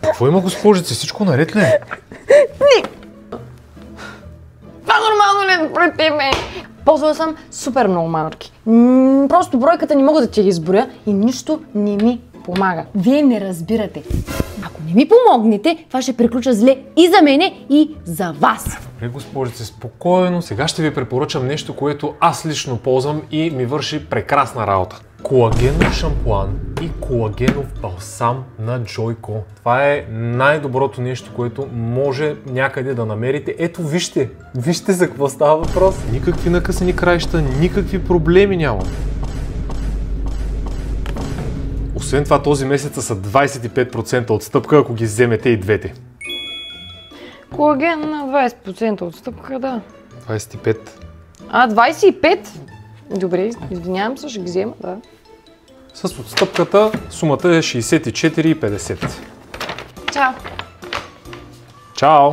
Какво има, госпожице? Всичко наред ли е? Това нормално ли е пред тебе? Ползвала съм супер много марки. Просто бройката не мога да ти ги изброя и нищо не ми помага. Вие не разбирате. Ако не ми помогнете, това ще приключа зле и за мене, и за вас. Добре, госпожице, спокойно. Сега ще ви препоръчам нещо, което аз лично ползвам и ми върши прекрасна работа. Колагенов шампуан и колагенов балсам на Joico. Това е най-доброто нещо, което може някъде да намерите. Ето, вижте. Вижте за какво става въпрос. Никакви накъсани краища, никакви проблеми няма. Освен това, този месец са 25% отстъпка, ако ги вземете и двете. Колаген на 20% отстъпка, да. 25. 25? Добре, извинявам се, ще ги взема, да. С отстъпката сумата е 64,50. Чао! Чао!